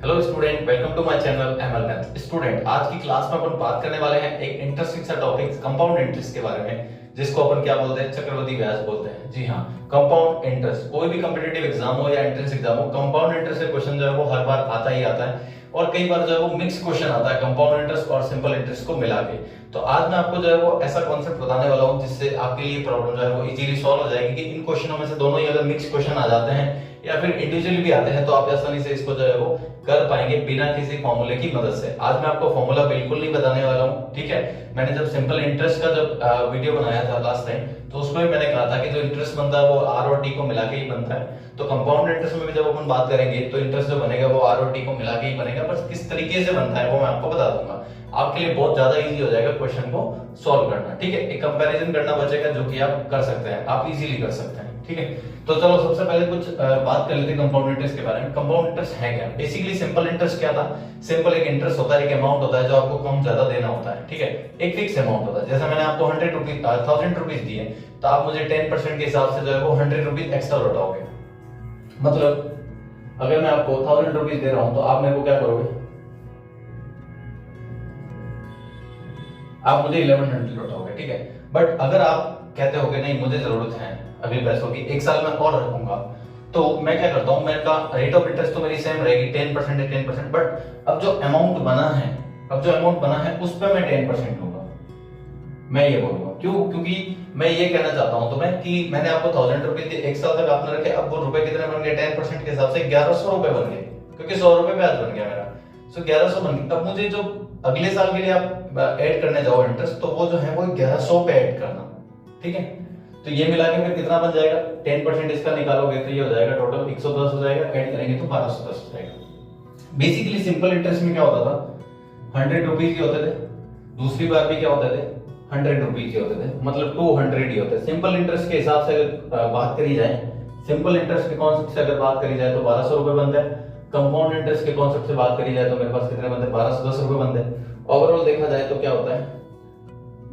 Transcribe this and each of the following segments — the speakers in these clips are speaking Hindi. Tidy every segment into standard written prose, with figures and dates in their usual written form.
Hello student, welcome to my channel ML math. Student, आज की क्लास में अपन बात करने वाले हैं एक इंटरेस्टिंग सा टॉपिक कंपाउंड इंटरेस्ट के बारे में, जिसको अपन क्या बोलते हैं, चक्रवृद्धि ब्याज बोलते हैं। जी हाँ, कंपाउंड इंटरेस्ट। कोई भी कॉम्पिटिटिव एग्जाम हो या एंट्रेंस एग्जाम हो, कंपाउंड इंटरेस्ट से क्वेश्चन जो है वो हर बार आता ही आता है और कई बार जो है वो मिक्स क्वेश्चन आता है कंपाउंड इंटरेस्ट और सिंपल इंटरेस्ट को मिला के। तो आज मैं आपको जो है वो ऐसा कॉन्सेप्ट बताने वाला हूँ जिससे आपके लिए प्रॉब्लम जो है वो इजीली सॉल्व हो जाएगी कि इन क्वेश्चनों में से दोनों ही अगर मिक्स क्वेश्चन आ जाते हैं या फिर इंडिविजुअली भी आते हैं तो आप आसानी से इसको जो है वो कर पाएंगे बिना किसी फॉर्मूले की मदद से। आज मैं आपको फॉर्मूला बिल्कुल नहीं बताने वाला हूँ, ठीक है। मैंने जब सिंपल इंटरेस्ट का जब वीडियो बनाया था लास्ट टाइम, तो उसमें मैंने कहा था कि जो इंटरेस्ट बनता है वो आर और टी को मिला के ही बनता है। तो कंपाउंड इंटरेस्ट में भी जब अपन बात करेंगे तो इंटरेस्ट जो बनेगा वो आर और टी को मिला के ही बनेगा, बस किस तरीके से बनता है वो मैं आपको बता दूंगा। आपके लिए बहुत ज्यादा इजी हो जाएगा क्वेश्चन को सॉल्व करना, ठीक है। एक कंपैरिजन करना बचेगा जो कि आप कर सकते हैं, आप इजीली कर सकते हैं, ठीक है। तो चलो सबसे पहले कुछ बात कर लेते हैं कंपाउंड इंटरेस्ट के बारे में। कंपाउंड इंटरेस्ट है क्या? बेसिकली सिंपल इंटरेस्ट क्या था? सिंपल एक इंटरेस्ट होता है, एक अमाउंट होता है जो आपको कम ज्यादा देना होता है, ठीक है। एक फिक्स अमाउंट होता है। जैसे मैंने आपको 1000 रुपीज दिए तो आप मुझे 10% के हिसाब से जो है वो 100 रुपीज एक्स्ट्रा लौटाओगे। मतलब अगर मैं आपको 1000 रुपीज दे रहा हूं तो आप मेरे को क्या करोगे? आप मुझे 1100 लौटाओगे, ठीक है। बट अगर आप कहते हो कि नहीं मुझे जरूरत है अगले पैसों की, एक साल में और रखूंगा, तो मैं क्या करता हूं, मेरा रेट ऑफ इंटरेस्ट तो मेरी सेम रहेगी 10% है 10%, बट अब जो अमाउंट बना है उस पर मैं 10% लूंगा। मैं ये बोलूंगा क्यों? क्योंकि मैं ये कहना चाहता हूं तुम्हें कि मैंने आपको 1000 रुपए दिए, एक साल तक आपने रखे, अब वो रुपए कितने बन गए? 10% के हिसाब से 1100 रुपए बन गए, क्योंकि 100 रुपए ब्याज बन गया मेरा। सो 1100 बन गया। अब मुझे जो अगले साल के लिए आप ऐड करने जाओ इंटरेस्ट, तो वो जो है वो 1100 पे ऐड करना, ठीक है। तो ये मिला के फिर कितना बन जाएगा? 10% इसका निकालोगे तो ये हो जाएगा टोटल 110 हो जाएगा, ऐड करेंगे तो 1210 हो जाएगा। बेसिकली सिंपल इंटरेस्ट में क्या होता था? 100 रुपीज ही होते थे, दूसरी बार भी क्या होते थे? 100 रुपीज ही होते थे, मतलब 200 ही होते। सिंपल इंटरेस्ट के हिसाब से अगर बात करी जाए, सिंपल इंटरेस्ट के कॉन्सेप्ट से अगर बात करी जाए तो 1200 रुपए बनते हैं। कंपाउंड इंटरेस्ट के कॉन्सेप्ट से बात करी जाए तो मेरे पास कितने बनते हैं? 1210 रुपए बनते हैं। ओवरऑल देखा जाए तो क्या होता है?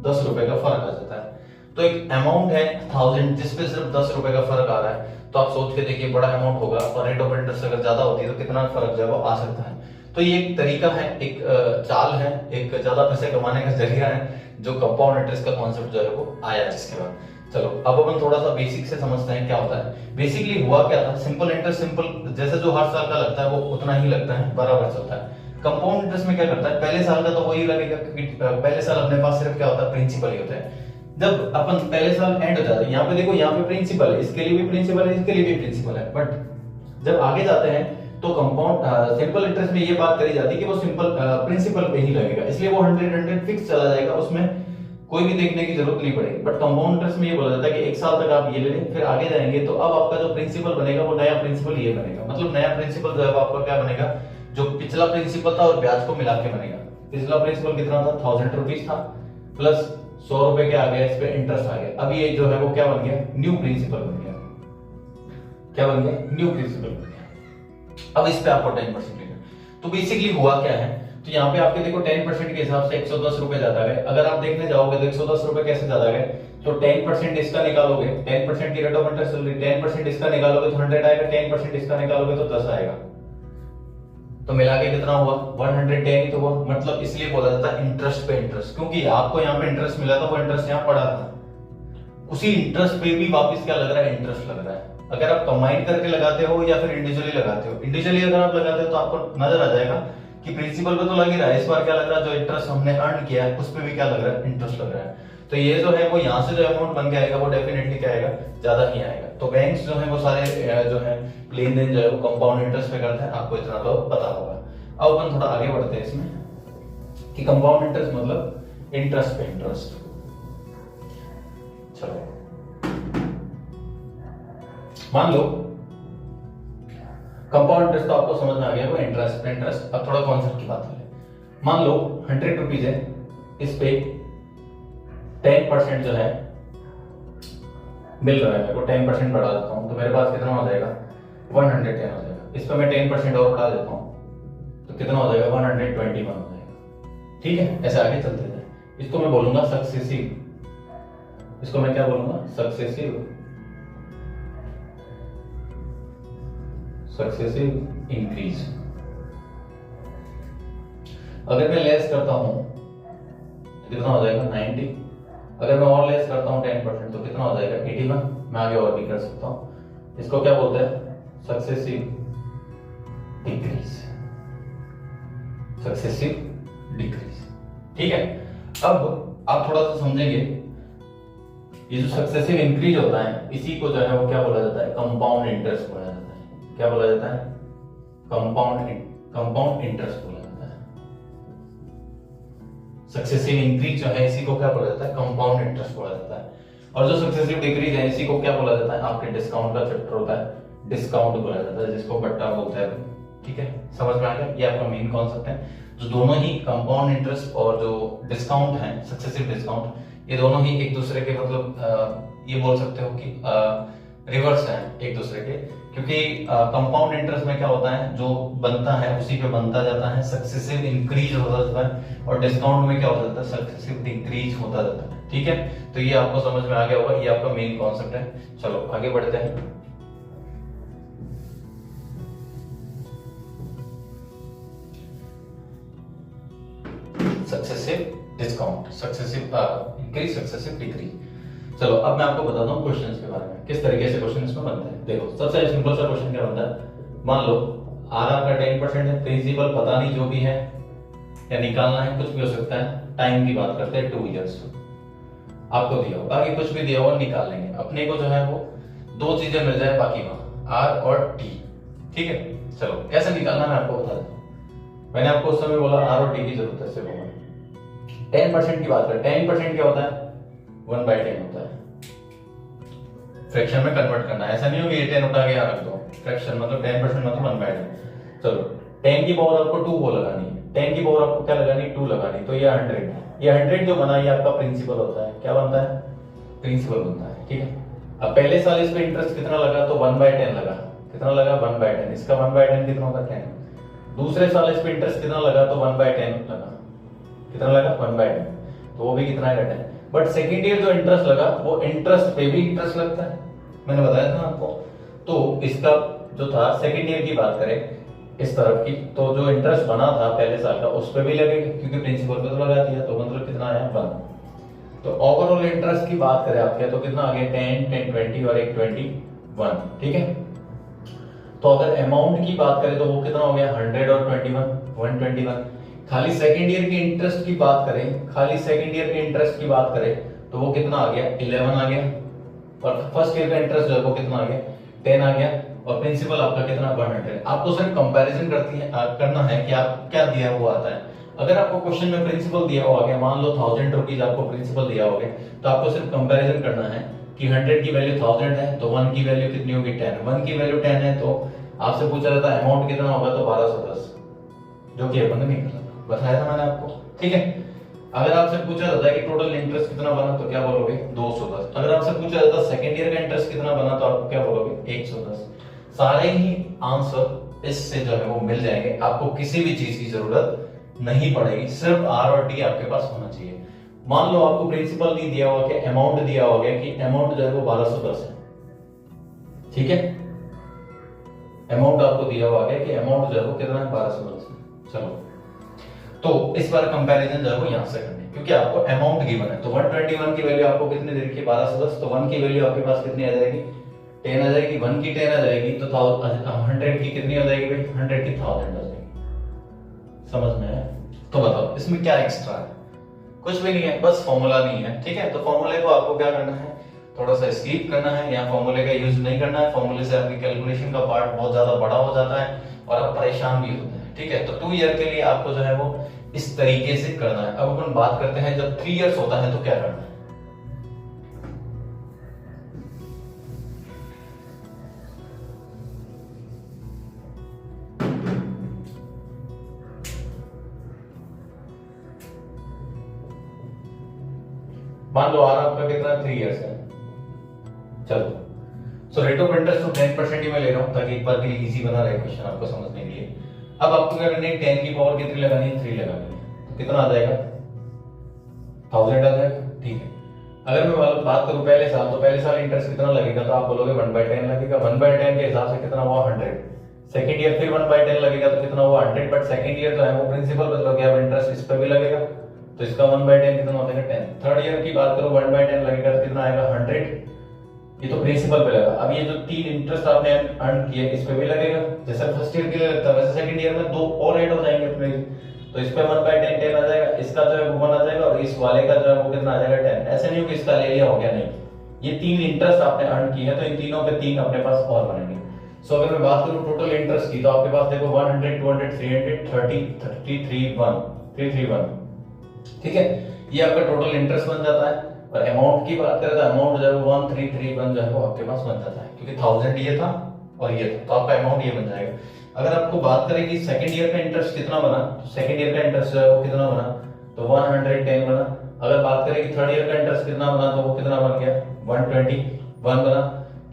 10 रुपए का फर्क आ जाता है। तो एक अमाउंट है 1000 जिसपे सिर्फ 10 रुपए का फर्क आ रहा है, तो आप सोच के देखिए बड़ा अमाउंट होगा और रेट ऑफ इंटरेस्ट अगर ज्यादा होती है तो कितना फर्क जो है वो आ सकता है। तो ये एक तरीका है, एक चाल है, एक ज्यादा पैसे कमाने का जरिया है जो कंपाउंड इंटरेस्ट का कॉन्सेप्ट जो है वो आया जिसके बाद। चलो अब अपन थोड़ा सा बेसिक से समझते हैं क्या होता है। बेसिकली हुआ क्या था? सिंपल इंटरेस्ट सिंपल जैसे जो हर साल का लगता है वो उतना ही लगता है, बराबर चलता है। कंपाउंड इंटरेस्ट में क्या करता है? पहले साल का तो वही लगेगा, क्योंकि पहले साल अपने पास सिर्फ क्या होता है? प्रिंसिपल ही होता है। जब अपन पहले साल एंड हो जाता है, यहाँ पे देखो, यहाँ पे प्रिंसिपल है, इसके लिए भी प्रिंसिपल है, इसके लिए भी प्रिंसिपल है, बट जब आगे जाते हैं तो कंपाउंड सिंपल इंटरेस्ट में ये बात करी जाती है कि वो सिंपल प्रिंसिपल पे ही लगेगा, इसलिए वो 100 फिक्स चला जाएगा, उसमें कोई भी देखने की जरूरत नहीं पड़ेगी। बट कंपाउंड इंटरेस्ट में ये बोला जाता है कि एक साल तक आप ये ले लें, फिर आगे जाएंगे तो अब आपका जो प्रिंसिपल बनेगा वो नया प्रिंसिपल ये बनेगा। मतलब नया प्रिंसिपल जो है वो आपका क्या बनेगा? जो पिछला प्रिंसिपल था और ब्याज को मिला के बनेगा। पिछला प्रिंसिपल कितना था? 1000 रुपीज था, प्लस 100 रुपए क्या आ गया? इस पे इंटरेस्ट आ गया। अब ये जो है वो क्या बन गया? न्यू प्रिंसिपल बन गया। क्या बन गया? न्यू प्रिंसिपल बन गया। अब इस पे आपको 10% लेना। तो बेसिकली हुआ क्या है? तो यहाँ पे आपके देखो 10% के हिसाब से 110 रुपए ज्यादा गए। अगर आप देखने जाओगे तो 110 रुपए कैसे ज्यादा गए? तो 10% इसका निकालोगे, 10% की रेट ऑफ इंटरेस्ट चल रही, 10% इसका निकालोगे तो 100 आएगा, 10% इसका निकालोगे तो 10 आएगा। तो मिला के कितना हुआ? 110 ही तो हुआ। मतलब इसलिए बोला जाता है इंटरेस्ट पे इंटरेस्ट, क्योंकि आपको यहाँ पे इंटरेस्ट मिला था, वो इंटरेस्ट यहाँ पड़ा था, उसी इंटरेस्ट पे भी वापस क्या लग रहा है? इंटरेस्ट लग रहा है। अगर आप कंबाइन करके लगाते हो या फिर इंडिविजुअली लगाते हो, इंडिविजुअली अगर आप लगाते हो तो आपको नजर आ जाएगा कि प्रिंसिपल पे तो लग ही रहा है, इस बार क्या लग रहा है? जो इंटरेस्ट हमने अर्न किया है उस पे भी क्या लग रहा है? इंटरेस्ट लग रहा है। तो ये जो है वो यहाँ से जो अमाउंट बन के आएगा वो डेफिनेटली क्या आएगा? ज्यादा ही आएगा। तो बैंक्स जो है वो सारे जो है लेन देन जो है वो कंपाउंड इंटरेस्ट पे करते हैं, आपको इतना तो पता होगा। अब अपन थोड़ा आगे बढ़ते हैं इसमें कि कंपाउंड इंटरेस्ट मतलब इंटरेस्ट पे इंटरेस्ट। चलो मान लो कंपाउंड इंटरेस्ट तो आपको समझ में आ गया, वो इंटरेस्ट पे इंटरेस्ट। अब थोड़ा कॉन्सेप्ट की बात करें। मान लो 100 रुपीज है, इस पे 10% जो है मिल रहा है मेरे को, 10% बढ़ा देता हूं तो मेरे पास कितना हो जाएगा? 110 हो जाएगा। इस पे मैं 10% और बढ़ा देता हूं तो कितना हो जाएगा? 121 हो जाएगा, ठीक है। ऐसे आगे चलते जाए। इसको मैं बोलूंगा सक्सेसिव, इसको मैं क्या बोलूंगा? Successive increase. अगर मैं लेस करता हूं तो कितना हो जाएगा 90। अगर मैं और लेस करता हूं 10% तो कितना हो जाएगा 81। मैं आगे और भी कर सकता हूं। इसको क्या बोलते हैं? Successive decrease. Successive decrease. ठीक है। अब आप थोड़ा सा समझेंगे, ये जो सक्सेसिव इंक्रीज होता है इसी को जो है वो क्या बोला जाता है? कंपाउंड इंटरेस्ट बोला जाता है। क्या बोला जाता है? कंपाउंड इंटरेस्ट बोला जाता है। सक्सेसिव इंक्रीज जो है इसी को क्या बोला जाता है? कंपाउंड इंटरेस्ट बोला जाता है। और जो सक्सेसिव डिक्रीज है इसी को क्या बोला जाता है? आपके डिस्काउंट का चैप्टर होता है, डिस्काउंट बोला जाता है, जिसको बट्टा बोलते हैं। ठीक है, समझ में आ गया? ये आपका मेन कॉन्सेप्ट है। जो दोनों ही कंपाउंड इंटरेस्ट और जो डिस्काउंट है, सक्सेसिव डिस्काउंट, ये दोनों ही एक दूसरे के मतलब ये बोल सकते हो कि रिवर्स है एक दूसरे के। क्योंकि कंपाउंड इंटरेस्ट में क्या होता है, जो बनता है उसी पे बनता जाता है, सक्सेसिव इंक्रीज होता जाता है। और डिस्काउंट में क्या होता जाता है? सक्सेसिव डिक्रीज होता जाता है। ठीक है, तो ये आपको समझ में आ गया होगा, ये आपका मेन कॉन्सेप्ट है। चलो आगे बढ़ते हैं। Successive discount, successive increase, successive decrease. चलो अब मैं आपको बताता हूँ क्वेश्चंस के बारे में, किस तरीके से क्वेश्चन इसमें बनते हैं। देखो सबसे सिंपल सा क्वेश्चन क्या बनता है, मान लो आर आपका 10% है, प्रिंसिपल पता नहीं जो भी है या निकालना है, कुछ भी हो सकता है। टाइम की बात करते हैं 2 इयर्स आपको दिया हो, बाकी कुछ भी दिया हो निकाल लेंगे। अपने को जो है वो 2 चीजें मिल जाए बाकी वहां, आर और टी। ठीक है, चलो कैसे निकालना मैं आपको बता देता हूँ। मैंने आपको उस समय बोला आर और टी की जरूरत है। सिर्फ 10% की बात करें, 10% क्या होता है? 1/10 होता है। फ्रैक्शन में कन्वर्ट करना है, ऐसा नहीं हो कि ये 10 उठा के यहाँ रख दो। फ्रैक्शन मतलब 10% मतलब 1/10। चलो 10 की पावर आपको 2 वो लगानी है, 10 की पावर आपको क्या लगानी है? 2 लगानी। तो ये 100, ये 100 जो बना ये आपका प्रिंसिपल होता है। क्या बनता है? प्रिंसिपल बनता है। ठीक है, अब पहले साल इस पे इंटरेस्ट कितना लगा? तो 1/10 लगा। कितना लगा? 1/10। इसका 1/10 कितना होता है? 10। दूसरे साल इस पे इंटरेस्ट कितना लगा? तो 1/10 लगा। कितना लगा? 1/10। तो वो भी कितना है? 10। बट सेकेंड ईयर जो इंटरेस्ट लगा वो इंटरेस्ट पे भी इंटरेस्ट लगता है, मैंने बताया था आपको। तो इसका जो था सेकेंड ईयर की बात करें इस तरफ की, तो जो इंटरेस्ट बना था पहले साल का उस पर भी लगेगा, क्योंकि प्रिंसिपल पे तो लगा दिया। तो मतलब कितना है? 1। तो ओवरऑल इंटरेस्ट की बात करें आपके, तो कितना आ गया? 10, 10, 20 और एक 21। ठीक है, तो अगर अमाउंट की बात करें तो वो कितना हो गया? 100 और 21, 121। खाली सेकेंड ईयर के इंटरेस्ट की बात करें, खाली सेकेंड ईयर के इंटरेस्ट की बात करें तो वो कितना आ गया? 11 आ गया। और फर्स्ट ईयर का इंटरेस्ट जो है वो कितना आ गया? 10 आ गया। और प्रिंसिपल आपका कितना? 100। आपको सिर्फ कंपैरिजन करना है कि आप क्या दिया वो आता है। अगर आपको क्वेश्चन में प्रिंसिपल दिया हुआ गया, मान लो 1000 रुपीज आपको प्रिंसिपल दिया हो गया, तो आपको सिर्फ कंपैरिजन करना है कि 100 की वैल्यू 1000 है तो 1 की वैल्यू कितनी होगी? 10। 1 की वैल्यू 10 है तो आपसे पूछा जाता है अमाउंट कितना होगा? तो 1210, जो कि अपन ने नहीं करा, बताया था मैंने आपको। ठीक है, अगर आपसे पूछा जाता है कि टोटल इंटरेस्ट कितना बना तो क्या बोलोगे? 210। अगर आपसे पूछा जाता है सेकंड ईयर का इंटरेस्ट कितना बना तो आप क्या बोलोगे? 110। सारे ही आंसर इससे जो है वो मिल जाएंगे, आपको किसी भी चीज की जरूरत नहीं पड़ेगी, सिर्फ आर और टी आपके पास होना चाहिए। मान लो आपको प्रिंसिपल नहीं दिया हुआ कि अमाउंट दिया हो गया कि अमाउंट जो है वो 1210 है। ठीक है, अमाउंट आपको दिया हुआ है कि अमाउंट जो है वो कितना है? 1210 है। चलो तो इस बार कंपैरिजन जो है वो यहां से करनी है, क्योंकि आपको अमाउंट गिवन है। तो 121 की वैल्यू आपको कितनी दे रखी है? 1210। तो 1 की वैल्यू आपके पास कितनी आ जाएगी? 10 आ जाएगी। 1 की 10 आ जाएगी तो 100 की कितनी हो जाएगी भाई? 100 की 1000 आ जाएगी। समझ में है? तो बताओ इसमें क्या एक्स्ट्रा है? कुछ भी नहीं है, बस फॉर्मूला नहीं है। ठीक है, तो फॉर्मूले को आपको क्या करना है? थोड़ा सा स्किप करना है, या फॉर्मूले का यूज नहीं करना है। फॉर्मूले से आपकी कैलकुलेशन का पार्ट बहुत ज्यादा बड़ा हो जाता है और आप परेशान भी होते हैं। ठीक है, तो 2 ईयर के लिए आपको जो है वो इस तरीके से करना है। अब अपन बात करते हैं जब 3 इयर्स होता है तो क्या करना है। मान लो आर आपका कितना? 3 इयर्स है। चलो सो रेट ऑफ इंटरेस्ट तो 10% ही मैं ले रहा हूं ताकि एक बार के लिए इजी बना रहे क्वेश्चन आपको समझने के लिए। अब आपको क्या करना है? 10 की पावर कितनी लगानी है? 3 लगानी है। तो कितना आ जाएगा? 1000 आ जाएगा। ठीक है, अगर मैं बात करूं पहले साल, तो पहले साल इंटरेस्ट कितना लगेगा? तो आप बोलोगे 1/10 लगेगा। 1/10 के हिसाब से कितना हुआ? 100। सेकंड ईयर फिर 1/10 लगेगा तो कितना हुआ 100, बट सेकंड ईयर जो है वो प्रिंसिपल पे लग गया, अब इंटरेस्ट इस पे भी लगेगा तो इसका 1/10 कितना हो जाएगा 10। थर्ड ईयर की बात करो 1/10 लगेगा तो कितना आएगा 100, ये तो प्रिंसिपल पे लगा। अब ये जो 3 इंटरेस्ट आपने अर्न किए इस पे भी लगेगा, जैसे फर्स्ट ईयर के लिए लगता है वैसे सेकंड ईयर में 2 और ऐड हो जाएंगे अपने, तो इस पे 1/10 10 आ जाएगा, इसका जो है वो 1 आ जाएगा और इस वाले का जो है वो कितना आ जाएगा 10। ऐसे नहीं हो कि इसका ले लिया हो गया, नहीं, ये 3 इंटरेस्ट आपने अर्न की है तो इन तीनों पे 3 अपने पास और बनेंगे। सो अगर मैं बात करूं टोटल इंटरेस्ट की तो आपके पास देखो 100 200 300 30 331, ठीक है, ये आपका टोटल इंटरेस्ट बन जाता है। और अमाउंट की बात करें तो अमाउंट जो है 1331 जो है वो आपके पास बन जाता है, क्योंकि 1000 ये था और ये था तो आपका अमाउंट ये बन जाएगा। अगर आपको बात करें कि सेकंड ईयर का इंटरेस्ट कितना बना, तो सेकंड ईयर का इंटरेस्ट जो है वो कितना बना, तो 110 बना। अगर बात करें कि थर्ड ईयर का इंटरेस्ट कितना बना, तो वो कितना बन गया 121 बना,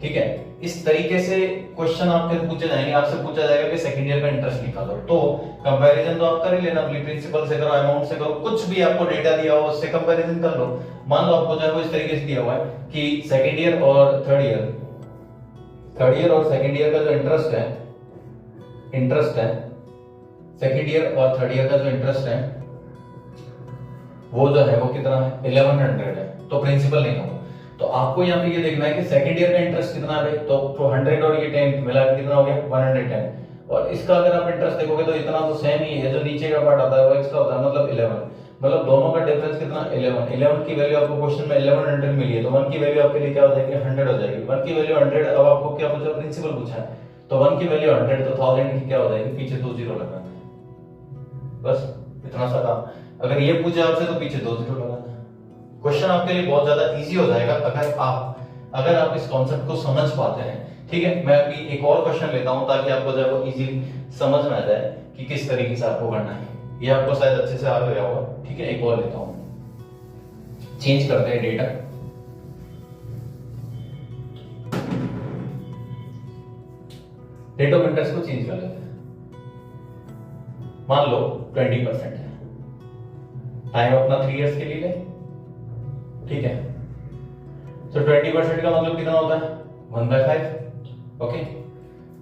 ठीक है। इस तरीके से क्वेश्चन आपके पूछे जाएंगे, आपसे पूछा जाएगा कि सेकंड ईयर का इंटरेस्ट निकालो, तो कंपैरिजन तो आप कर ही लेना, अपनी प्रिंसिपल से करो, अमाउंट से करो, कुछ भी आपको डेटा दिया हो उससे कंपैरिजन कर लो। मान लो आपको जो है वो इस तरीके से दिया हुआ है कि सेकंड ईयर और थर्ड ईयर और सेकंड ईयर का जो इंटरेस्ट है सेकंड ईयर और थर्ड ईयर का जो इंटरेस्ट है वो जो है वो कितना है 1100 है, तो प्रिंसिपल नहीं होगा। तो आपको यहाँ पे ये देखना है कि सेकंड ईयर का इंटरेस्ट कितना है, तो 100 और ये 10 मिला के कितना हो गया 110। और इसका अगर आप इंटरेस्ट देखोगे तो इतना तो सेम ही है, जो नीचे का पार्ट आता है वो एक्स्ट्रा होता है, मतलब 11, मतलब दोनों का डिफरेंस कितना 11 की वैल्यू आपको क्वेश्चन में 1100 मिली है, तो 1 की वैल्यू आपके लिए क्या हो जाएगी 100 हो जाएगी। 1 की वैल्यू 100, अब आपको क्या पूछा प्रिंसिपल पूछा है, तो 1 की वैल्यू 100 तो 1000 की क्या हो जाएगी, पीछे 2 जीरो लगाना है, बस इतना सा काम। अगर ये पूछे आपसे तो पीछे 2 जीरो लगाना है। क्वेश्चन आपके लिए बहुत ज्यादा इजी हो जाएगा अगर आप इस कॉन्सेप्ट को समझ पाते हैं, ठीक है। मैं अभी एक और क्वेश्चन लेता हूं ताकि आपको जो है वो इजीली समझ में आ जाए कि किस तरीके से आपको करना है। ये आपको शायद अच्छे से आ गया होगा, ठीक है। एक और लेता हूं, चेंज करते हैं डेटा, रेट ऑफ इंटरेस्ट को चेंज कर लेते हैं। मान लो 20% है, टाइम अपना 3 इयर्स के लिए ले, ठीक है। तो 20% का मतलब कितना होता है 1/5, ओके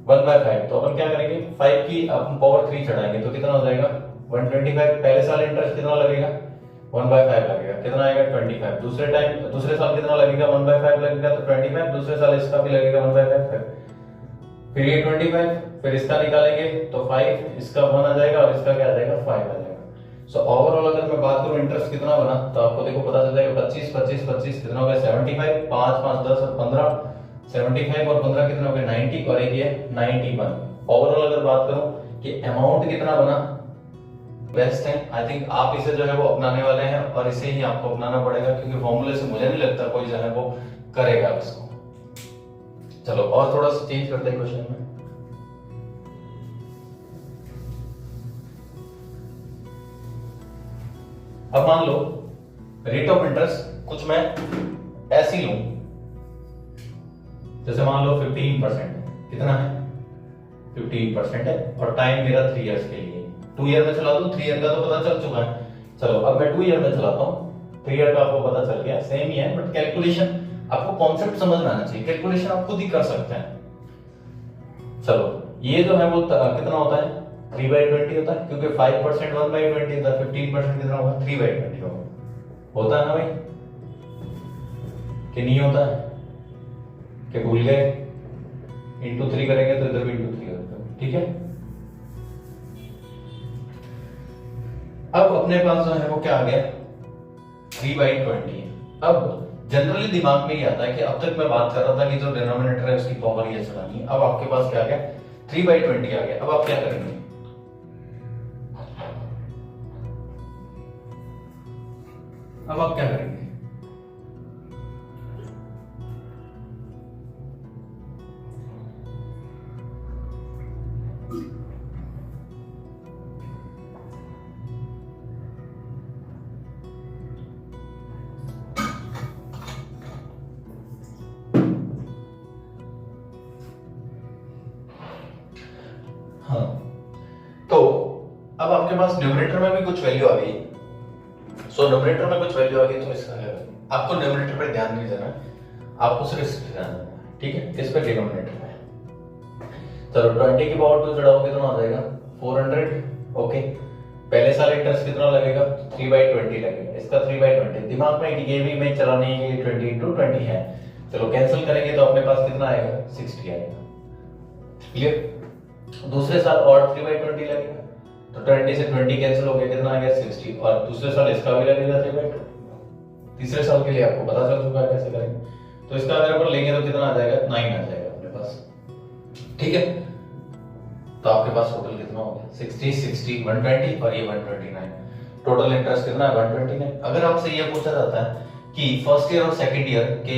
1/5। तो अपन क्या करेंगे 5 की अपन पावर 3 चढ़ाएंगे तो कितना हो जाएगा 125। पहले साल इंटरेस्ट कितना लगेगा 1/5 लगेगा, कितना आएगा 25। दूसरे साल कितना लगेगा 1/5 लगेगा, तो 25। दूसरे साल इसका भी लगेगा 1/5, फिर ये 25, फिर इसका निकालेंगे तो 5, इसका 1 आ जाएगा और इसका क्या आ जाएगा 5 आ जाएगा। सो ओवरऑल अगर मैं बात करूं इंटरेस्ट कितना बना, तो आपको देखो पता चल जाएगा 25 25 25 कितना हो गया 75, 5 5 10 और 15, 75 और 15 कितना हो गया 90, और एक ये 91। ओवरऑल अगर बात करूं कि अमाउंट कितना बना, बेस्ट है। आई थिंक आप इसे जो है वो अपनाने वाले हैं और इसे ही आपको अपनाना पड़ेगा, क्योंकि फॉर्मूले से मुझे नहीं लगता कोई जो है वो करेगा इसको। चलो और थोड़ा सा चेंज करते हैं क्वेश्चन में। अब मान लो रेट ऑफ इंटरेस्ट कुछ मैं ऐसी लूं, जैसे मान लो 15% कितना है 15% है, और टाइम मेरा 3 इयर्स के लिए। 2 ईयर में चला दूं, 3 ईयर का तो पता चल चुका है। चलो अब मैं 2 ईयर में चलाता हूं, 3 ईयर का आपको पता चल गया, सेम ही है, बट कैलकुलेशन आपको कॉन्सेप्ट समझ में आना चाहिए, कैलकुलेशन आप खुद ही कर सकते हैं। चलो ये जो है वो कितना होता है 3/20 होता है, क्योंकि 5% 1/20 होता है, 15% कितना होगा 3/20 होता है ना भाई, कि नहीं होता है, कि भूल गए, इंटू 3 करेंगे तो इधर भी इंटू 3 होगा, ठीक है। अब अपने पास जो है वो क्या आ गया 3/20। अब जनरली दिमाग में ये आता है कि अब तक मैं बात कर रहा था कि जो डिनोमिनेटर है उसकी पावर ये चलानी है, अब आपके पास क्या आ गया 3/20 आ गया। अब आप क्या करेंगे, अब आप क्या करेंगे, हाँ तो अब आपके पास न्यूमरेटर में भी कुछ वैल्यू आ गई। सो न्यूमरेटर में कुछ वैल्यू आ गई तो इसका क्या करें, आपको न्यूमरेटर पे ध्यान नहीं देना, आपको सिर्फ इस पे ध्यान देना, ठीक है, इस पे डिनोमिनेटर में। चलो 20 की पावर 2 चढ़ाओ कितना हो जाएगा 400। ओके, पहले साल इंटरेस्ट कितना लगेगा 3/20 लगेगा, इसका 3/20। दिमाग में ये भी मैं चलानी है कि 20 into 20 है। चलो कैंसिल करेंगे तो अपने पास कितना आएगा 60 आएगा। क्लियर। दूसरे साल और 3/20 लगेगा, तो 20 से 20 कैंसिल हो गया, कितना आ गया 60। और दूसरे साल इसका भी लगेगा 3/20। तीसरे साल के लिए आपको पता चल चुका है कैसे करेंगे। तो इसका अगर अपन लेंगे तो कितना आ जाएगा 9 आ जाएगा अपने पास। ठीक है, तो आपके पास टोटल कितना हो गया 60 60 120 और ये 129। टोटल इंटरेस्ट कितना है 129। अगर आपसे ये पूछा जाता है कि फर्स्ट ईयर और सेकंड ईयर के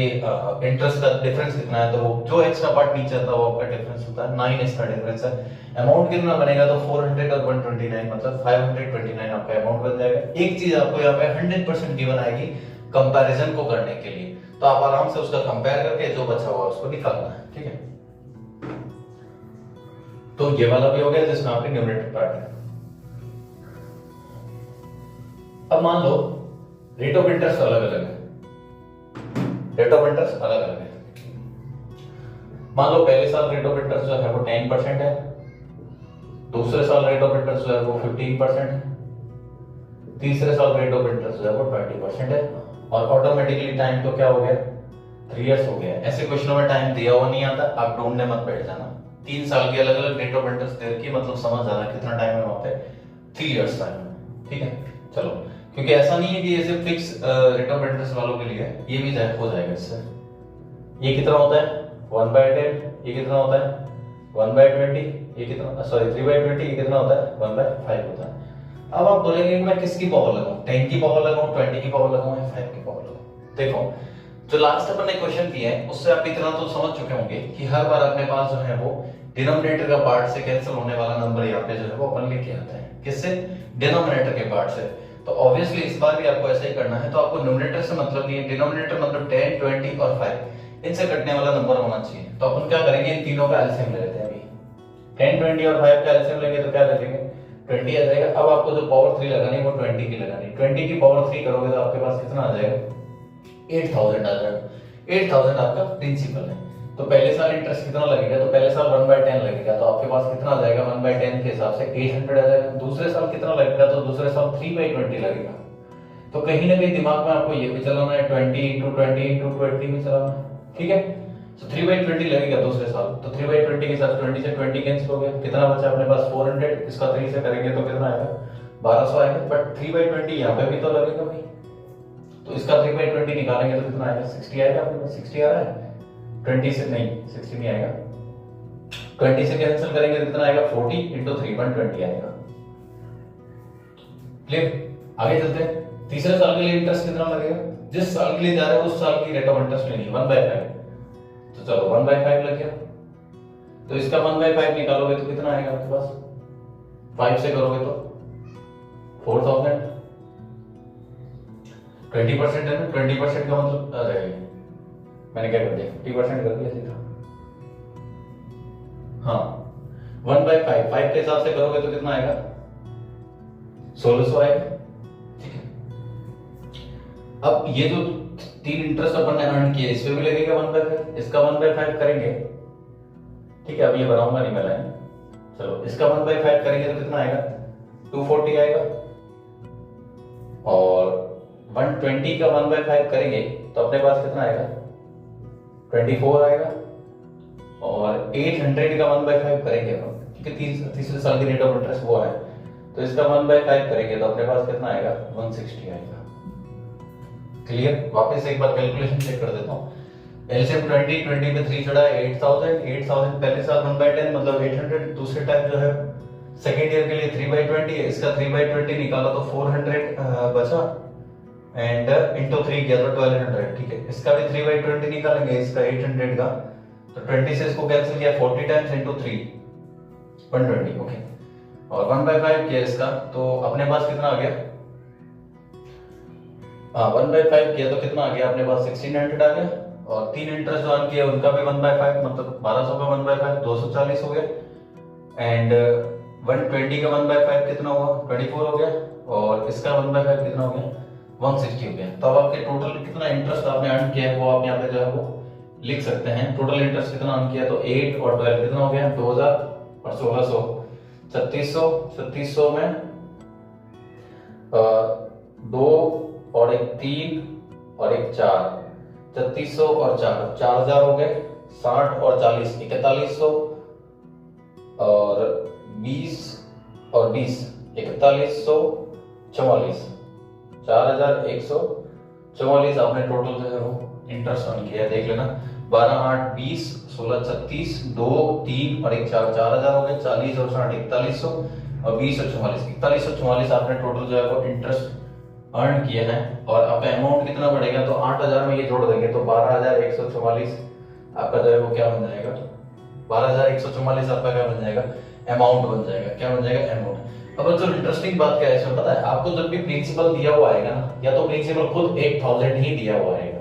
इंटरेस्ट का डिफरेंस कितना है, तो वो जो एक्स्ट्रा पार्ट नीचे आता है वो आपका डिफरेंस होता है 9 इसका डिफरेंस है। अमाउंट कितना बनेगा तो 400 और 129 मतलब 529 आपका अमाउंट बन जाएगा। एक चीज आपको यहाँ पे 100% गिवन आएगी कंपैरिजन को करने के लिए, तो आप आराम से उसका कंपेयर करके जो बचा हुआ उसको निकालना है। ठीक है, तो ये वाला भी हो गया जिसमें आपके न्यूमरेटर पार्ट है। अब मान लो रेट ऑफ इंटरेस्ट अलग अलग है, रेट ऑफ इंटरेस्ट अलग अलग है। मान लो पहले साल रेट ऑफ इंटरेस्ट जो है वो 10% है, दूसरे साल रेट ऑफ इंटरेस्ट जो है वो 15% है, तीसरे साल रेट ऑफ इंटरेस्ट जो है वो 20% है, और ऑटोमेटिकली टाइम तो क्या हो गया 3 इयर्स हो गया। ऐसे क्वेश्चनों में टाइम दिया हुआ नहीं आता, आप ढूंढने मत बैठ जाना। 3 साल के अलग अलग रेट ऑफ इंटरेस्ट दे रखी, मतलब समझ जाना कितना टाइम है वहां पे 3 इयर्स टाइम है। ठीक है, चलो, क्योंकि ऐसा नहीं है कि ये सिर्फ फिक्स रेट ऑफ इंटरेस्ट वालों के लिए है, ये भी हो जाएगा इससे। ये कितना होता है 1/10, ये कितना होता है 1/20, ये कितना सॉरी 3/20, ये कितना होता है 1/5 होता है। अब आप बोलेंगे कि मैं किसकी पावर लगाऊं, 10 की पावर लगाऊं, 20 की पावर लगाऊं या 5 की पावर लगाऊं। देखो जो लास्ट अपन ने क्वेश्चन किया है उससे आप इतना तो समझ चुके होंगे कि हर बार अपने पास जो है वो डिनोमिनेटर का पार्ट से कैंसिल होने वाला नंबर यहाँ पे जो है वो अपन लेके आते हैं, किससे डिनोमिनेटर के पार्ट से। तो ऑब्वियसली इस बार भी आपको ऐसा ही करना है। तो आपको न्यूमरेटर से मतलब नहीं है, डिनोमिनेटर मतलब 10 20 और 5 इनसे कटने वाला नंबर होना चाहिए। तो अपन क्या करेंगे, इन तीनों का एलसीएम ले लेते हैं। अभी 10 20 और 5 का एलसीएम लेंगे तो क्या लगेगा 20 आ जाएगा। अब आपको जो पावर 3 लगानी है वो 20 की लगानी है। 20 की पावर 3 करोगे तो आपके पास कितना आ जाएगा 8000 आ जाएगा। 8000 आपका प्रिंसिपल है। तो पहले साल इंटरेस्ट कितना लगेगा, तो पहले साल 1/10 लगेगा, तो आपके पास कितना आ जाएगा 1/10 के हिसाब से 800 आ जाएगा। दूसरे साल कितना लगेगा, तो दूसरे साल 3/20 लगेगा। तो कहीं ना कहीं दिमाग में आपको ये भी चलाना है 20 into 20 into 20 भी चलाना है। ठीक है, तो 3/20 लगेगा दूसरे साल, तो 3/20 के साथ 20 से 20 कैंसिल हो गया, कितना बचा अपने पास 400। इसका 3 से करेंगे तो कितना आएगा 1200 आएगा। बट 3/20 यहाँ पे भी तो लगेगा भाई, तो इसका 3/20 निकालेंगे तो कितना आएगा 60 आएगा। अपने पास 60 आ रहा है, 20 से नहीं 60 नहीं आएगा, 20 से कैंसिल करेंगे तो कितना आएगा 40 into 3 120 आएगा। क्लियर, आगे चलते हैं। तीसरे साल के लिए इंटरेस्ट कितना लगेगा, जिस साल के लिए जा रहे हो उस साल की रेट ऑफ इंटरेस्ट लेनी है 1/5। तो चलो 1/5 लग गया, तो इसका 1/5 निकालोगे तो कितना आएगा आपके पास, 5 से करोगे तो 4000। 20% है ना, 20% का मतलब आ जाएगा, मैंने क्या कर दिया 50% कर दिया सीधा। हाँ 1/5 5 के हिसाब से करोगे तो कितना आएगा 1600 आएगा। ठीक है, अब ये जो 3 इंटरेस्ट अपन ने अर्न किए इस पे भी लगेगा 1/5, इसका 1/5 करेंगे। ठीक है, अब ये बनाऊंगा नहीं मैं लाइन। चलो इसका 1/5 करेंगे तो कितना आएगा 240 आएगा, और 120 का 1/5 करेंगे तो अपने पास कितना आएगा 24 आएगा, और 800 का 1/5 करेंगे क्योंकि तीसरे साल की रेट ऑफ इंटरेस्ट वो है, तो इसका 1/5 करेंगे तो अपने पास कितना आएगा 160 आएगा। क्लियर, वापस एक बार कैलकुलेशन चेक कर देता हूँ। एलसीएम 20 में 3 चढ़ा है 8000 पहले साल 1/10 मतलब 800, दूसरे टाइम जो है सेकेंड ईयर के लिए 3/20 है, इसका 3/20 निकाला तो 400 बचा, एंड इंटू 3 किया तो 1200। ठीक है, इसका भी 3/20 निकालेंगे, इसका 800 का, तो 20 से इसको कैंसिल किया 40 टाइम्स इंटू 3 120। ओके, और 1/5 किया इसका, तो अपने पास कितना आ गया 1/5 किया तो कितना आ गया अपने पास 1600 आ गया, और 3 इंटरेस्ट जो अर्न किया उनका भी 1/5 मतलब 1200 का 1/5 240 हो गया, एंड 120 का 1/5 कितना हुआ 24 हो गया, और इसका 1/5 कितना हो गया 160 हो गया। तो अब आपके टोटल कितना इंटरेस्ट आपने अर्न किया है वो आप यहाँ पे जो है वो लिख सकते हैं। टोटल इंटरेस्ट कितना अर्न किया, तो 8 और 12 कितना हो गया 2000, और 1600, 3600 में 2 और एक 3 और एक 4, 3600 और 4, 4000 हो गए, 60 और 40 4100, और 20 और 20 4144, 4144 आपने टोटल जो है वो इंटरेस्ट अर्न किया है, देख लेना। 12 8 20, 16 36, 2 3 और एक 4, 4000 हो गए, 40 और 60 4100, और 20 और 44 4144 आपने टोटल जो है वो इंटरेस्ट अर्न किया है। और आपका अमाउंट कितना बढ़ेगा, तो 8000 में ये जोड़ देंगे तो 12144 आपका जो है वो क्या बन जाएगा, 12144 आपका क्या बन जाएगा, अमाउंट बन जाएगा। क्या बन जाएगा, अमाउंट। अब जो इंटरेस्टिंग बात क्या है इसमें पता है आपको, जब भी प्रिंसिपल दिया हुआ आएगा ना, या तो प्रिंसिपल खुद 8000 ही दिया हुआ आएगा,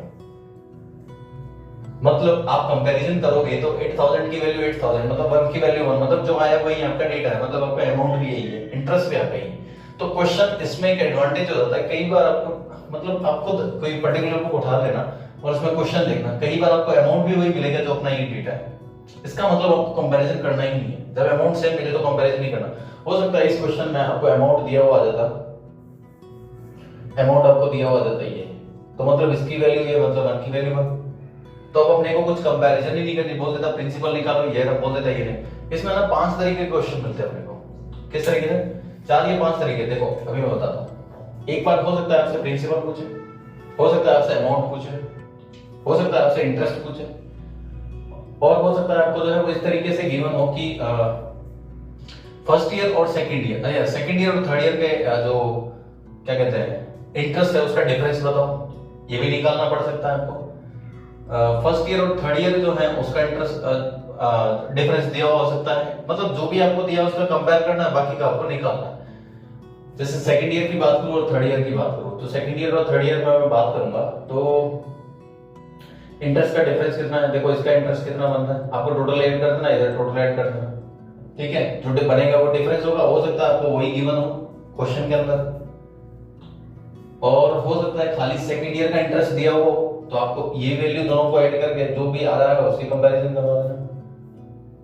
मतलब आप कंपैरिजन करोगे तो 8000 की वैल्यू 8000, मतलब 1 की वैल्यू 1, मतलब जो आया वही आपका डेटा है, मतलब आपका अमाउंट भी यही है, इंटरेस्ट भी आपका ही है। तो क्वेश्चन इसमें एक एडवांटेज हो जाता है, कई बार आपको मतलब आप खुद कोई पर्टिकुलर बुक उठा लेना और उसमें क्वेश्चन देखना, कई बार आपको अमाउंट भी वही मिलेगा जो अपना ये डेटा है, इसका मतलब आपको कंपैरिजन करना ही नहीं है। जब अमाउंट सेम मिले तो कंपैरिजन नहीं करना। हो सकता है इस क्वेश्चन में आपको अमाउंट दिया हुआ आ जाता, अमाउंट आपको दिया हुआ जाता ये, तो मतलब इसकी वैल्यू ये, मतलब 1 की वैल्यू 1, तो अब अपने को कुछ कंपैरिजन ही नहीं करनी, बोल देता प्रिंसिपल निकालो ये रहा, बोल देता ये नहीं। इसमें ना 5 तरीके के क्वेश्चन मिलते हैं अपने को। किस तरीके से, 4 या 5 तरीके, देखो अभी मैं बताता हूँ। एक बार हो सकता है आपसे प्रिंसिपल पूछे, हो सकता है आपसे अमाउंट पूछे, हो सकता है आपसे इंटरेस्ट पूछे, और हो सकता है आपको जो है वो इस तरीके से गिवन हो कि फर्स्ट ईयर और सेकंड ईयर, सेकंड ईयर और थर्ड ईयर के जो क्या कहते हैं इंटरेस्ट है उसका डिफरेंस बताओ, ये भी निकालना पड़ सकता है आपको। फर्स्ट ईयर और थर्ड ईयर जो है उसका इंटरेस्ट डिफरेंस दिया हुआ हो सकता है, मतलब जो भी आपको दिया उसका कंपेयर करना है, बाकी का आपको निकालना है। जैसे सेकंड ईयर की बात करूं और थर्ड ईयर की बात करूं, तो सेकंड ईयर और थर्ड ईयर में मैं बात करूंगा तो इंटरेस्ट का डिफरेंस कितना है, देखो इसका इंटरेस्ट कितना बनता है, आपको टोटल ऐड कर देना, इधर टोटल ऐड कर देना, ठीक है। जो बनेगा वो डिफरेंस होगा, हो सकता है आपको वही गिवन हो क्वेश्चन के अंदर, और हो सकता है खाली सेकंड ईयर का इंटरेस्ट दिया हो तो आपको ये वैल्यू दोनों को ऐड करके जो भी आ रहा है उसकी कंपैरिजन करवा देना,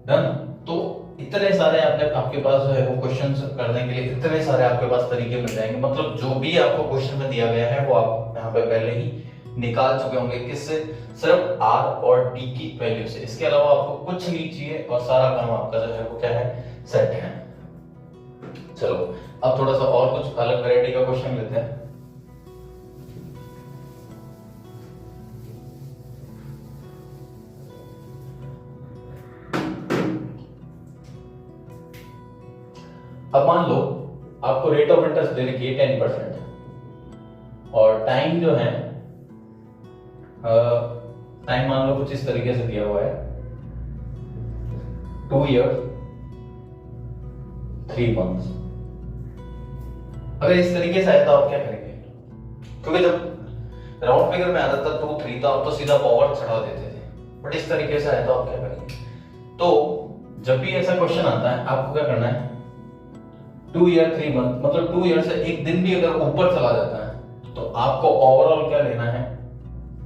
डन। तो इतने सारे आपके पास जो है वो क्वेश्चंस करने के लिए इतने सारे आपके पास तरीके मिल जाएंगे, मतलब जो भी आपको क्वेश्चन में दिया गया है वो आप यहाँ पे पहले ही निकाल चुके होंगे, किससे, सिर्फ आर और डी की वैल्यू से। इसके अलावा आपको कुछ नहीं चाहिए और सारा काम आपका जो है वो क्या है, सेट है। चलो अब थोड़ा सा और कुछ अलग वैरायटी का क्वेश्चन लेते हैं। अब मान लो आपको रेट ऑफ इंटरेस्ट दे रखी है 10%, और टाइम जो है टाइम मान लो कुछ इस तरीके से दिया हुआ है 2 years 3 months। अगर इस तरीके से आया तो आप क्या करेंगे, क्योंकि जब राउंड फिगर में आता था 2 3 तो आप तो सीधा पावर चढ़ा देते थे, बट इस तरीके से आया तो आप क्या करेंगे। तो जब भी ऐसा क्वेश्चन आता है आपको क्या करना है, 2 year 3 month, मतलब 2 year से एक दिन भी अगर ऊपर चला जाता है तो आपको ओवरऑल क्या लेना है,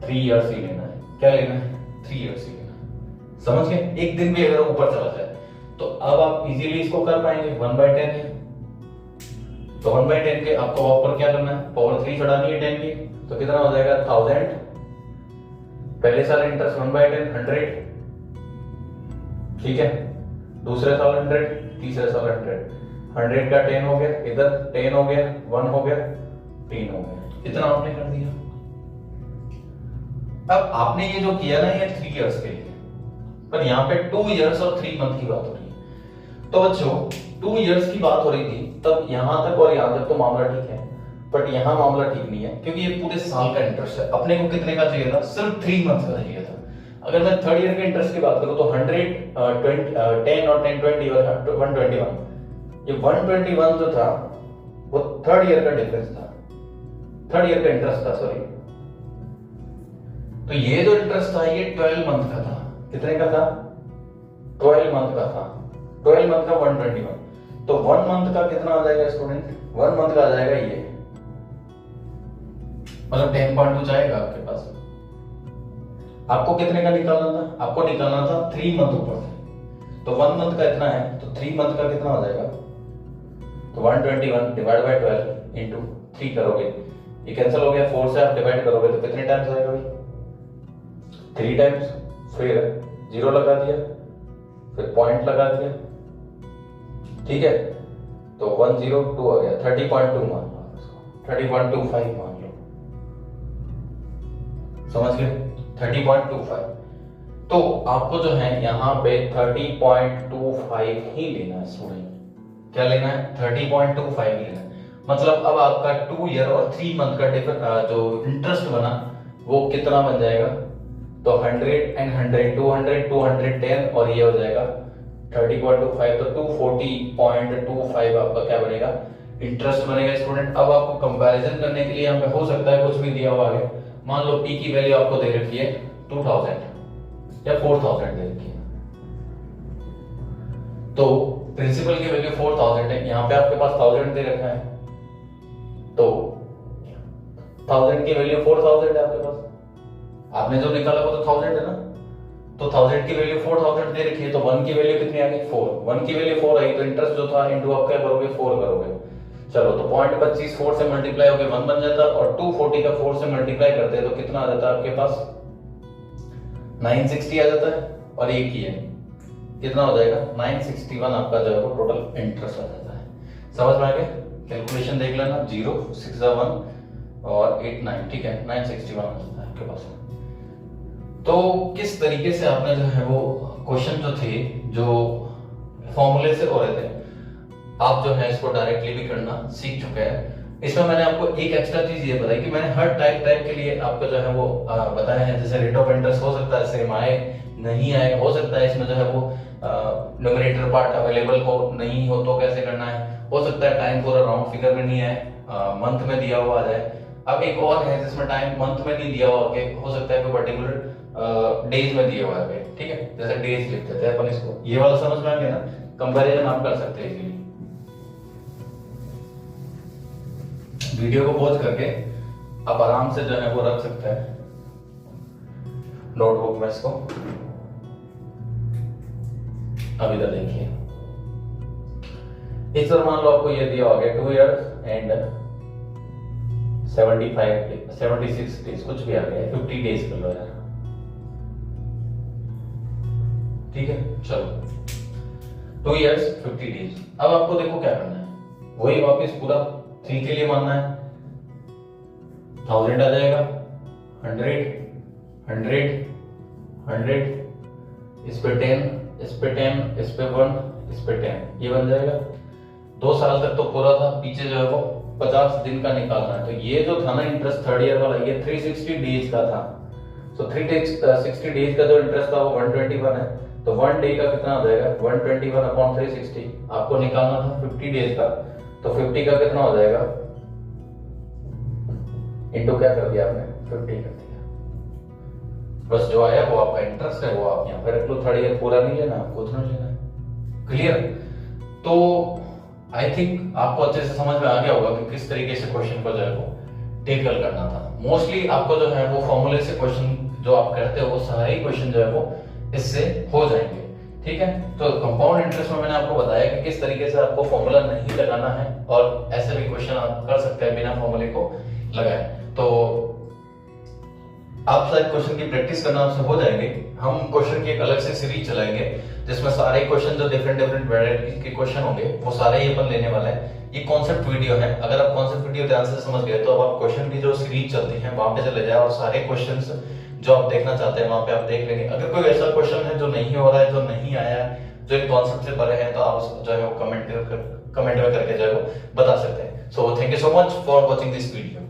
3 years ही लेना है। क्या लेना है, 3 years ही लेना है, समझ गए। एक दिन भी अगर ऊपर चला जाए तो अब आप इजीली इसको कर पाएंगे, 1/10 है तो 1/10 के आपको ऊपर क्या करना है, पावर 3 चढ़ानी है 10 की, तो कितना हो जाएगा 1000। पहले साल इंटरेस्ट 1/10 100, ठीक है, दूसरे साल 100, तीसरे साल 100 का 10 हो गया, इधर 10 हो गया, 1 हो गया, 3 हो गया, इतना आपने कर दिया। अब आपने ये जो किया ना ये 3 इयर्स के लिए, पर यहाँ पे 2 इयर्स और 3 मंथ की बात हो रही है। तो बच्चों 2 इयर्स की बात हो रही थी तब यहां तक और यहां तक तो मामला ठीक है, बट यहाँ मामला ठीक नहीं है, क्योंकि ये पूरे साल का इंटरेस्ट है। अपने को कितने का चाहिए था, सिर्फ 3 मंथ का चाहिए था। अगर मैं थर्ड ईयर के इंटरेस्ट की बात करूं तो 100 10 और 10 20 और 121, ये 121 जो था वो थर्ड ईयर का डिफरेंस था, थर्ड ईयर का इंटरेस्ट था, सॉरी। तो ये जो इंटरेस्ट था ये 12 मंथ का था, कितने का था, 12 मंथ का था, 12 मंथ का 121, तो 1 मंथ का कितना आ जाएगा स्टूडेंट, 1 मंथ का आ जाएगा ये, मतलब 10.2 जाएगा आपके पास। आपको कितने का निकालना था, आपको निकालना था 3 मंथ ऊपर से, तो 1 मंथ का इतना है, तो 3 मंथ का कितना हो जाएगा, तो 121 डिवाइड बाय 12 इंटू 3 करोगे, ये कैंसिल हो गया, 4 से आप डिवाइड करोगे तो कितने टाइम्स आएगा भाई, 3 टाइम्स, फिर 0 लगा दिया, फिर पॉइंट लगा दिया, ठीक है, तो 102 आ गया, 30.2 मान लो, 30.25 मान लो, समझ गए, 30.25। तो आपको जो है यहाँ पे 30.25 ही लेना है स्टूडेंट, क्या लेना है, 30.25 ही लेना है। मतलब अब आपका 2 ईयर और 3 मंथ का जो इंटरेस्ट बना वो कितना बन जाएगा, तो 100 एंड 100, 200, 210 और ये हो जाएगा 30.25, तो 240.25 आपका क्या बनेगा, इंटरेस्ट बनेगा स्टूडेंट। अब आपको कंपैरिजन करने के लिए यहाँ पे हो सकता है कुछ भी दिया हुआ है, मान लो p की वैल्यू आपको दे रखी है 2000 या 4000 दे रखी है, तो प्रिंसिपल की वैल्यू 4000 है, यहाँ पे आपके पास 1000 दे रखा है, तो 1000 की वैल्यू 4000 है आपके पास, आपने जो निकाला वो तो 1000 है ना, तो 1000 की वैल्यू 4000 दे रखी है, तो 1 की वैल्यू कितनी आ गई, 4, 1 की वैल्यू 4 आई, तो इंटरेस्ट जो था इनटू आप क्या करोगे, 4 करोगे, चलो तो 0.25 4 से मल्टीप्लाई होकर 1 बन जाता, और 240 का 4 से मल्टीप्लाई करते हैं तो कितना आ जाता है आपके पास, 960 आ जाता है, और एक ही है, कितना हो जाएगा, 961 आपका जो है वो टोटल इंटरेस्ट आ जाता है। समझ में आ गया, कैलकुलेशन देख लेना, 0 6 1 और 8 9, ठीक है, 961 आ जाता है आपके पास। तो किस तरीके से आपने जो है वो क्वेश्चन जो थे, जो फॉर्मूले से हो रहे थे, आप जो है इसको डायरेक्टली भी करना सीख चुके हैं। इसमें मैंने आपको एक एक्स्ट्रा चीज ये बताई कि मैंने हर टाइप के लिए आपको जो है वो बताया है, जैसे रेट ऑफ इंटरेस्ट हो सकता है सेम आए नहीं आए, हो सकता है इसमें जो है वो न्यूमरेटर पार्ट अवेलेबल हो नहीं हो तो कैसे करना है, हो सकता है टाइम पूरा राउंड फिगर में नहीं है, मंथ में दिया हुआ आ जाए। अब एक और है जिसमें टाइम मंथ में नहीं दिया हुआ, हो सकता है कोई पर्टिकुलर डेज में दिया हुआ है, ठीक है, जैसे डेज लिख देते हैं अपन इसको, ये वाला समझ में आ गया ना, कंपैरिजन आप कर सकते हैं इजीली। वीडियो को पॉज करके आप आराम से जो है वो रख सकते हैं नोटबुक में इसको। अब इधर देखिए, इस तरह मान लो आपको ये दिया हो गया 2 इयर्स एंड 76 डेज, कुछ भी आ गया, 50 डेज कर लो यार, ठीक है, चलो 2 इयर्स 50 डेज। अब आपको देखो क्या करना है, वही वापस पूरा 3 के लिए मानना है, 1000 आ जाएगा, 100 100 100, इस पे 10, इस पे 10, इस पे 1, इस पे 10, ये बन जाएगा। 2 साल तक तो पूरा था, पीछे जो है वो 50 दिन का निकालना है, तो ये जो था ना इंटरेस्ट 3rd ईयर वाला, ये 360 डेज का था, तो 360 डेज का जो इंटरेस्ट था वो 121 है, तो 1 डे का कितना हो जाएगा, 121 अपॉन 360, आपको निकालना था 50 डेज का, तो 50 का कितना हो जाएगा, इंटू क्या कर दिया आपने, 50 कर दिया, बस जो आया वो आपका इंटरेस्ट है, वो आप यहाँ पे रख लो, 3rd ईयर पूरा नहीं लेना, आपको उतना लेना है, क्लियर। तो आई थिंक आपको अच्छे से समझ में आ गया होगा कि किस तरीके से क्वेश्चन को जो है वो टेकल करना था। मोस्टली आपको जो है वो फॉर्मूले से क्वेश्चन जो आप करते हो वो सारे ही क्वेश्चन जो है वो इससे हो जाएंगे, ठीक है। तो कंपाउंड इंटरेस्ट में मैंने आपको बताया कि किस तरीके से आपको फॉर्मूला नहीं लगाना है, और ऐसे भी क्वेश्चन आप कर सकते हैं बिना फॉर्मूले को लगाए। तो आप शायद क्वेश्चन की प्रैक्टिस करना आपसे हो जाएंगे। हम क्वेश्चन की एक अलग से सीरीज चलाएंगे जिसमें सारे क्वेश्चन जो डिफरेंट वैरायटी के क्वेश्चन होंगे वो सारे ही अपन लेने वाले हैं। ये कॉन्सेप्ट वीडियो है, अगर आप कॉन्सेप्ट वीडियो ध्यान से समझ गए तो अब आप क्वेश्चन की जो सीरीज चलती है वहां पे चले जाए और सारे क्वेश्चंस जो आप देखना चाहते हैं वहां पे आप देख लेंगे। अगर कोई ऐसा क्वेश्चन है जो नहीं हो रहा है, जो नहीं आया, जो एक कॉन्सेप्ट से परे है, तो आप जो है वो कमेंट में करके जो है वो बता सकते हैं। So thank you so much for watching this video.